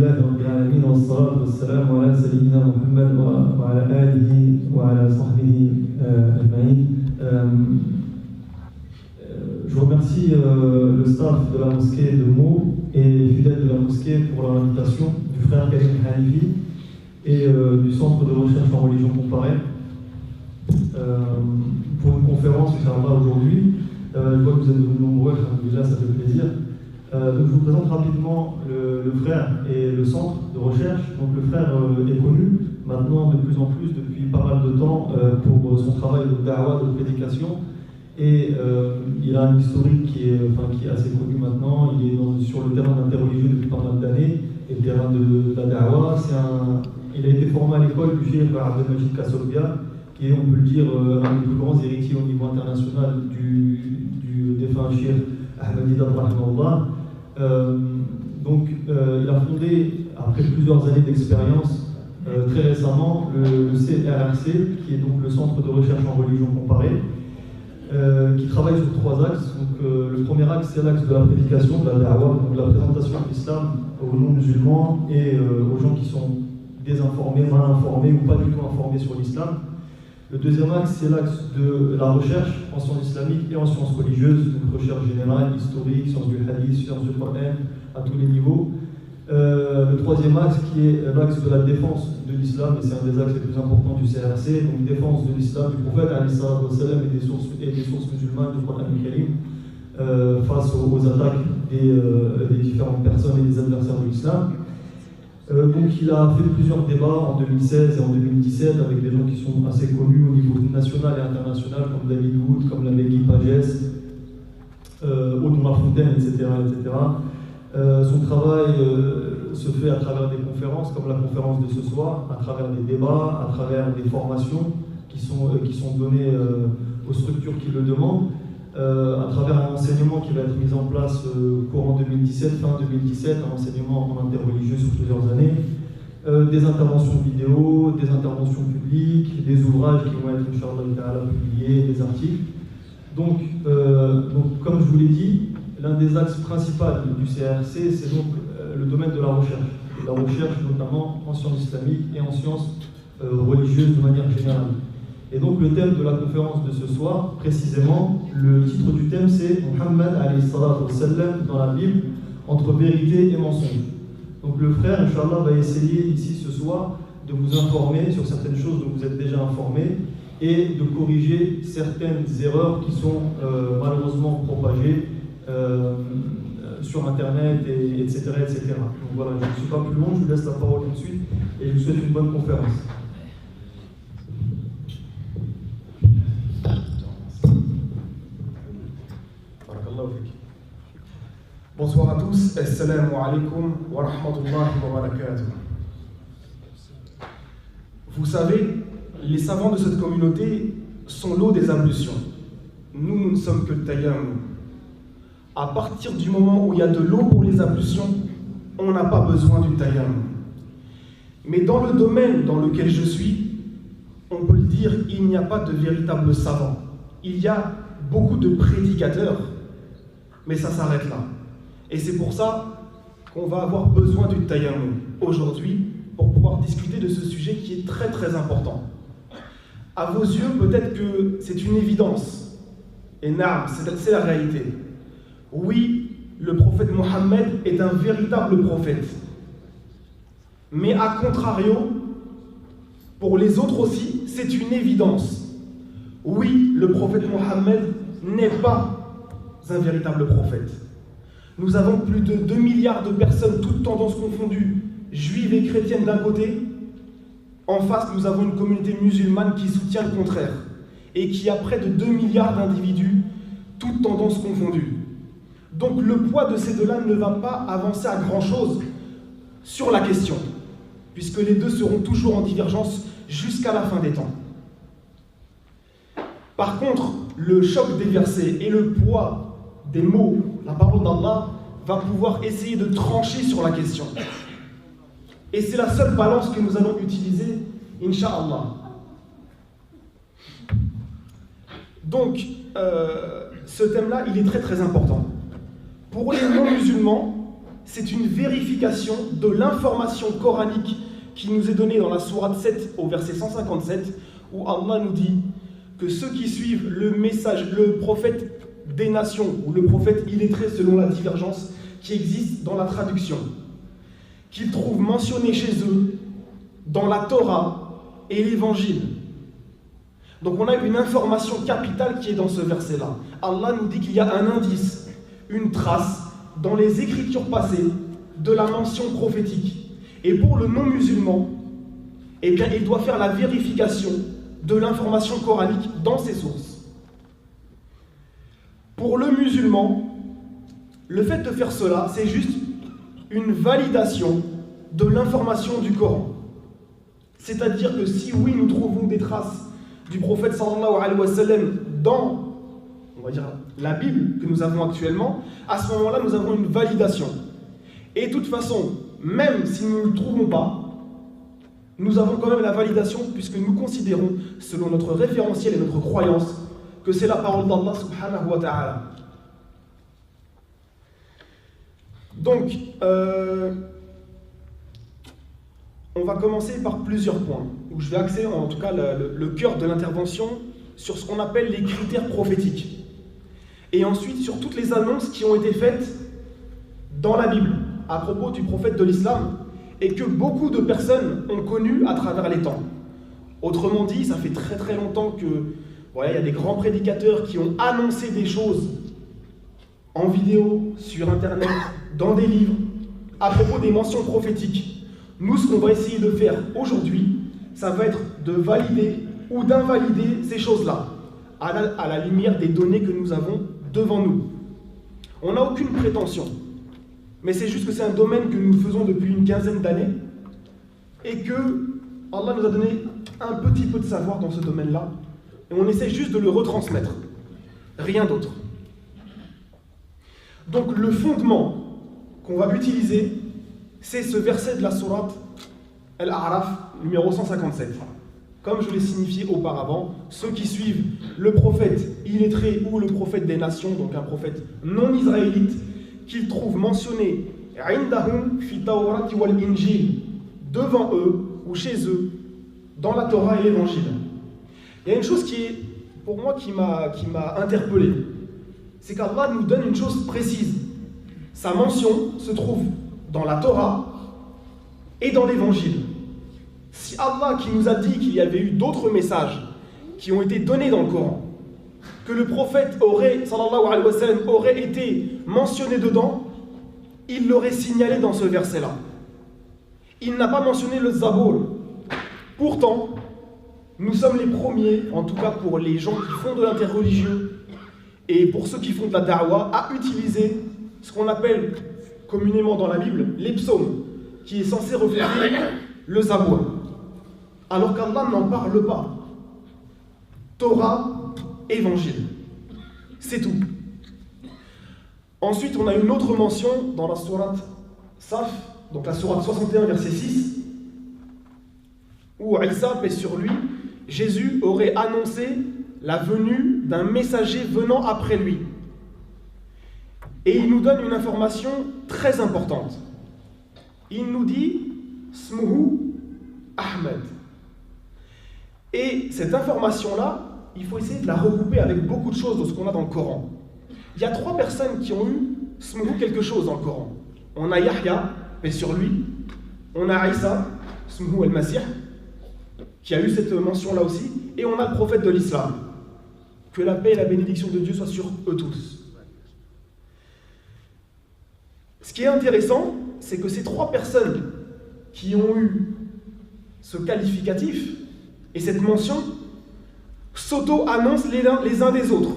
لله رب العالمين والصلاة والسلام على سيدنا محمد وعلى آله وعلى صحبه أجمعين. Je remercie le staff de la mosquée de Meaux et les fidèles de la mosquée pour l'invitation du frère Karim Hanifi et du centre de recherche en religion comparée pour une conférence qui sera aujourd'hui. Je vois que vous êtes nombreux, déjà ça fait plaisir. Donc je vous présente rapidement le frère et le centre de recherche. Donc le frère est connu maintenant de plus en plus depuis pas mal de temps pour son travail de da'wah, de prédication. Et il a un historique qui est assez connu maintenant. Il est sur le terrain d'interreligieux depuis pas mal d'années et le terrain de la da'wah. Il a été formé à l'école du Cheikh Abdelmajid Kassobia, qui est, on peut le dire, un des plus grands héritiers au niveau international du défunt Cheikh Ahmed Didat rahimahullah. Donc il a fondé, après plusieurs années d'expérience, très récemment, le CRRC, qui est donc le Centre de recherche en religion comparée, qui travaille sur trois axes. Donc, le premier axe, c'est l'axe de la prédication, de la da'wah, donc la présentation de l'islam aux non-musulmans et aux gens qui sont désinformés, mal informés ou pas du tout informés sur l'islam. Le deuxième axe, c'est l'axe de la recherche en sciences islamiques et en sciences religieuses, donc recherche générale, historique, sciences du hadith, sciences du Coran, à tous les niveaux. Le troisième axe, qui est l'axe de la défense de l'islam, et c'est un des axes les plus importants du CRC, donc défense de l'islam, du prophète et des sources musulmanes du Coran al-Karim, face aux attaques des différentes personnes et des adversaires de l'islam. Donc il a fait plusieurs débats en 2016 et en 2017 avec des gens qui sont assez connus au niveau national et international, comme David Wood, comme la Guy Pagès, Audon Lafontaine, etc. Son travail se fait à travers des conférences, comme la conférence de ce soir, à travers des débats, à travers des formations qui sont données aux structures qui le demandent, à travers un enseignement qui va être mis en place courant 2017, fin 2017, un enseignement en interreligieux sur plusieurs années, des interventions vidéo, des interventions publiques, des ouvrages qui vont être, Inch'Allah, publiés, des articles. Donc, comme je vous l'ai dit, l'un des axes principaux du CRC, c'est donc le domaine de la recherche. La recherche notamment en sciences islamiques et en sciences religieuses de manière générale. Et donc le thème de la conférence de ce soir, précisément, le titre du thème c'est Muhammad alayhi salatu wa sallam dans la Bible, entre vérité et mensonge. Donc le frère, Inch'Allah, va essayer ici ce soir de vous informer sur certaines choses dont vous êtes déjà informés et de corriger certaines erreurs qui sont malheureusement propagées sur Internet, etc. Donc voilà, je ne suis pas plus long, je vous laisse la parole tout de suite et je vous souhaite une bonne conférence. Bonsoir à tous, assalamu alaikum wa rahmatullahi wa barakatuh. Vous savez, les savants de cette communauté sont l'eau des ablutions. Nous ne sommes que le tayammum. À partir du moment où il y a de l'eau pour les ablutions, on n'a pas besoin du tayammum. Mais dans le domaine dans lequel je suis, on peut le dire, il n'y a pas de véritable savant. Il y a beaucoup de prédicateurs, mais ça s'arrête là. Et c'est pour ça qu'on va avoir besoin du tayammum aujourd'hui pour pouvoir discuter de ce sujet qui est très très important. À vos yeux, peut-être que c'est une évidence. Et naam, c'est la réalité. Oui, le prophète Mohammed est un véritable prophète. Mais à contrario, pour les autres aussi, c'est une évidence. Oui, le prophète Mohammed n'est pas un véritable prophète. Nous avons plus de 2 milliards de personnes, toutes tendances confondues, juives et chrétiennes d'un côté. En face, nous avons une communauté musulmane qui soutient le contraire et qui a près de 2 milliards d'individus, toutes tendances confondues. Donc le poids de ces deux-là ne va pas avancer à grand-chose sur la question, puisque les deux seront toujours en divergence jusqu'à la fin des temps. Par contre, le choc des versets et le poids des mots, la parole d'Allah, va pouvoir essayer de trancher sur la question. Et c'est la seule balance que nous allons utiliser, Inch'Allah. Donc, ce thème-là, il est très très important. Pour les non-musulmans, c'est une vérification de l'information coranique qui nous est donnée dans la sourate 7 au verset 157, où Allah nous dit que ceux qui suivent le message, le prophète des nations, ou le prophète illettré selon la divergence qui existe dans la traduction, qu'ils trouvent mentionné chez eux dans la Torah et l'Évangile. Donc on a une information capitale qui est dans ce verset-là. Allah nous dit qu'il y a un indice, une trace dans les écritures passées de la mention prophétique. Et pour le non-musulman, eh bien, il doit faire la vérification de l'information coranique dans ses sources. Pour le musulman, le fait de faire cela, c'est juste une validation de l'information du Coran. C'est-à-dire que si oui, nous trouvons des traces du prophète sallallahu alayhi wa sallam dans, on va dire, la Bible que nous avons actuellement, à ce moment-là, nous avons une validation. Et de toute façon, même si nous ne le trouvons pas, nous avons quand même la validation puisque nous considérons, selon notre référentiel et notre croyance, que c'est la parole d'Allah subhanahu wa ta'ala. Donc, on va commencer par plusieurs points, où je vais axer en tout cas le cœur de l'intervention sur ce qu'on appelle les critères prophétiques. Et ensuite sur toutes les annonces qui ont été faites dans la Bible à propos du prophète de l'islam et que beaucoup de personnes ont connu à travers les temps. Autrement dit, ça fait très très longtemps que voilà, il y a des grands prédicateurs qui ont annoncé des choses en vidéo, sur internet, dans des livres, à propos des mentions prophétiques. Nous, ce qu'on va essayer de faire aujourd'hui, ça va être de valider ou d'invalider ces choses-là, à la lumière des données que nous avons devant nous. On n'a aucune prétention, mais c'est juste que c'est un domaine que nous faisons depuis une quinzaine d'années, et que Allah nous a donné un petit peu de savoir dans ce domaine-là, et on essaie juste de le retransmettre, rien d'autre. Donc le fondement qu'on va utiliser, c'est ce verset de la sourate Al-A'raf, numéro 157. Comme je l'ai signifié auparavant, ceux qui suivent le prophète illettré ou le prophète des nations, donc un prophète non israélite, qu'ils trouvent mentionné Indahum fi Tawrati wal Injil, devant eux ou chez eux, dans la Torah et l'Évangile. Il y a une chose qui est, pour moi, qui m'a interpellé, c'est qu'Allah nous donne une chose précise. Sa mention se trouve dans la Torah et dans l'Évangile. Si Allah qui nous a dit qu'il y avait eu d'autres messages qui ont été donnés dans le Coran, que le prophète sallallahu alayhi wa sallam, aurait été mentionné dedans, il l'aurait signalé dans ce verset-là. Il n'a pas mentionné le Zabour. Pourtant, nous sommes les premiers, en tout cas pour les gens qui font de l'interreligieux et pour ceux qui font de la da'wah, à utiliser ce qu'on appelle communément dans la Bible les psaumes, qui est censé refléter le Zabour. Alors qu'Allah n'en parle pas. Torah, Évangile. C'est tout. Ensuite, on a une autre mention dans la sourate Saf, donc la sourate 61, verset 6, où Isa, paix sur lui, Jésus aurait annoncé la venue d'un messager venant après lui. Et il nous donne une information très importante. Il nous dit « Smuhu Ahmed ». Et cette information-là, il faut essayer de la regrouper avec beaucoup de choses de ce qu'on a dans le Coran. Il y a 3 personnes qui ont eu Smuhu quelque chose dans le Coran. On a Yahya, paix sur lui. On a Isa, Smuhu el-Masih, qui a eu cette mention-là aussi. Et on a le prophète de l'islam. Que la paix et la bénédiction de Dieu soient sur eux tous. Ce qui est intéressant, c'est que ces 3 personnes qui ont eu ce qualificatif et cette mention s'auto-annoncent les uns des autres.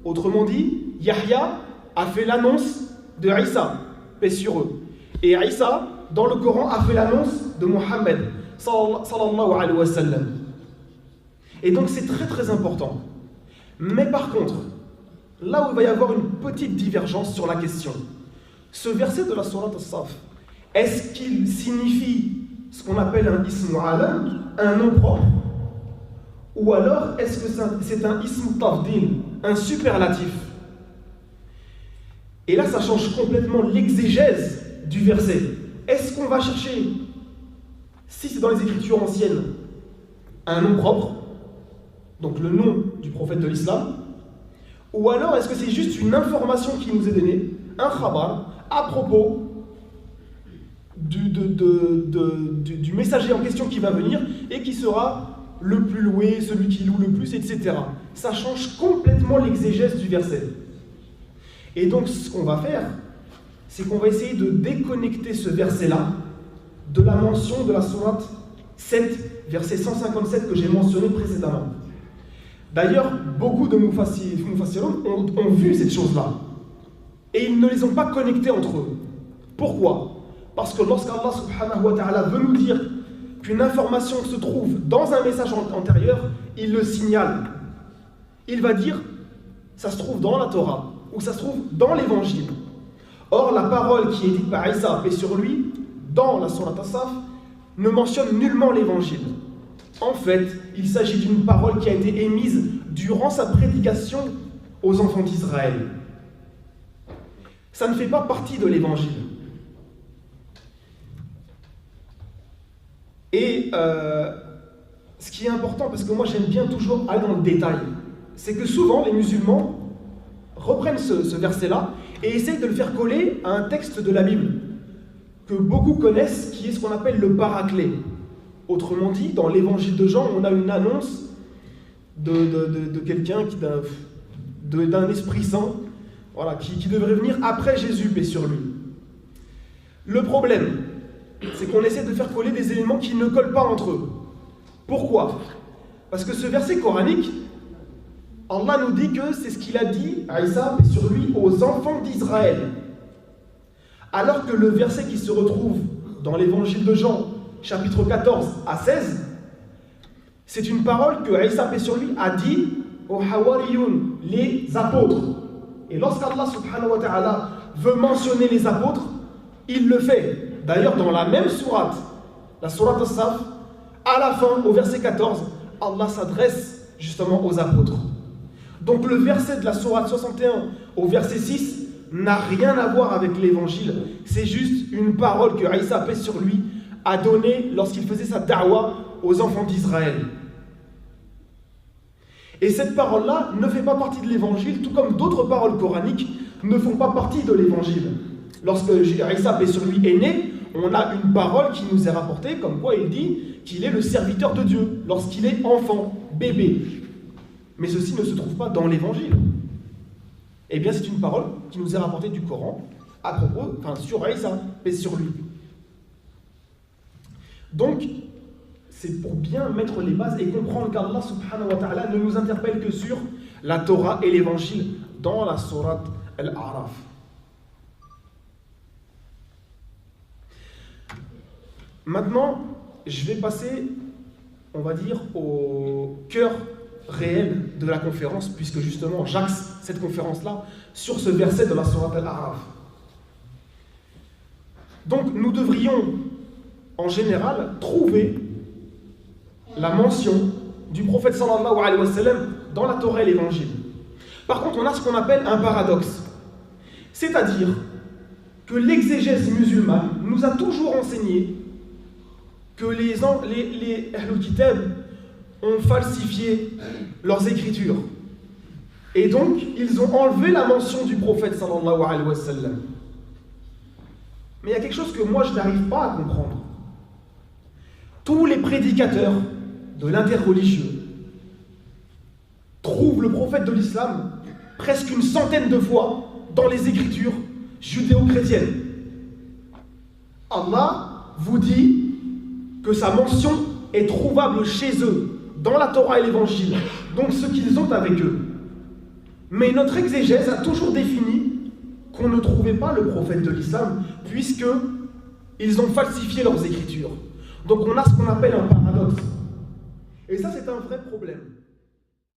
Autrement dit, Yahya a fait l'annonce de Isa, paix sur eux. Et Isa, dans le Coran, a fait l'annonce de Mohammed, sallallahu alayhi wa sallam. Et donc c'est très très important. Mais par contre, là où il va y avoir une petite divergence sur la question, ce verset de la sourate As-Saf, est-ce qu'il signifie ce qu'on appelle un ism alam, un nom propre, ou alors est-ce que c'est un ism tafdil, un superlatif? Et là ça change complètement l'exégèse du verset. Est-ce qu'on va chercher, si c'est dans les écritures anciennes, un nom propre, donc le nom du prophète de l'islam, ou alors est-ce que c'est juste une information qui nous est donnée, un khabar, à propos du messager en question qui va venir et qui sera le plus loué, celui qui loue le plus, etc. Ça change complètement l'exégèse du verset. Et donc ce qu'on va faire, c'est qu'on va essayer de déconnecter ce verset-là de la mention de la sourate 7, verset 157 que j'ai mentionné précédemment. D'ailleurs, beaucoup de Mufassirun ont vu cette chose-là. Et ils ne les ont pas connectés entre eux. Pourquoi ? Parce que lorsqu'Allah subhanahu wa ta'ala veut nous dire qu'une information se trouve dans un message antérieur, il le signale. Il va dire, ça se trouve dans la Torah, ou ça se trouve dans l'évangile. Or, la parole qui est dite par Isa, paix sur lui, dans la sourate As-Saf, ne mentionne nullement l'évangile. En fait, il s'agit d'une parole qui a été émise durant sa prédication aux enfants d'Israël. Ça ne fait pas partie de l'évangile. Et ce qui est important, parce que moi j'aime bien toujours aller dans le détail, c'est que souvent les musulmans reprennent ce verset-là et essayent de le faire coller à un texte de la Bible que beaucoup connaissent, qui est ce qu'on appelle le paraclet. Autrement dit, dans l'évangile de Jean, on a une annonce de quelqu'un d'un Esprit Saint, voilà, qui devrait venir après Jésus, paix sur lui. Le problème, c'est qu'on essaie de faire coller des éléments qui ne collent pas entre eux. Pourquoi ? Parce que ce verset coranique, Allah nous dit que c'est ce qu'il a dit à Isa, paix sur lui, aux enfants d'Israël. Alors que le verset qui se retrouve dans l'évangile de Jean, chapitre 14 à 16, c'est une parole que Isa, paix sur lui, a dit aux Hawariyun, les apôtres. Et lorsqu'Allah subhanahu wa ta'ala veut mentionner les apôtres, il le fait. D'ailleurs, dans la même sourate, la sourate As-Saf, à la fin, au verset 14, Allah s'adresse justement aux apôtres. Donc le verset de la sourate 61 au verset 6 n'a rien à voir avec l'évangile. C'est juste une parole que Isa, paix sur lui, a donnée lorsqu'il faisait sa da'wa aux enfants d'Israël. Et cette parole-là ne fait pas partie de l'évangile, tout comme d'autres paroles coraniques ne font pas partie de l'évangile. Lorsque Isa, paix sur lui, est né, on a une parole qui nous est rapportée, comme quoi il dit qu'il est le serviteur de Dieu, lorsqu'il est enfant, bébé. Mais ceci ne se trouve pas dans l'évangile. Eh bien, c'est une parole qui nous est rapportée du Coran, à propos, sur Isa, paix sur lui. Donc, c'est pour bien mettre les bases et comprendre qu'Allah subhanahu wa ta'ala ne nous interpelle que sur la Torah et l'évangile dans la sourate Al-A'raf. Maintenant, je vais passer, on va dire, au cœur réel de la conférence, puisque justement j'axe cette conférence-là sur ce verset de la sourate Al-A'raf. Donc nous devrions, en général, trouver la mention du prophète sallallahu alayhi wa sallam dans la Torah et l'évangile. Par contre, on a ce qu'on appelle un paradoxe. C'est-à-dire que l'exégèse musulmane nous a toujours enseigné que les Ahlul Kitab ont falsifié leurs écritures. Et donc, ils ont enlevé la mention du prophète sallallahu alayhi wa sallam. Mais il y a quelque chose que moi je n'arrive pas à comprendre. Tous les prédicateurs de l'interreligieux trouvent le prophète de l'islam presque une centaine de fois dans les écritures judéo-chrétiennes. Allah vous dit que sa mention est trouvable chez eux, dans la Torah et l'Évangile, donc ce qu'ils ont avec eux. Mais notre exégèse a toujours défini qu'on ne trouvait pas le prophète de l'islam, puisqu'ils ont falsifié leurs écritures. Donc on a ce qu'on appelle un paradoxe. Et ça, c'est un vrai problème.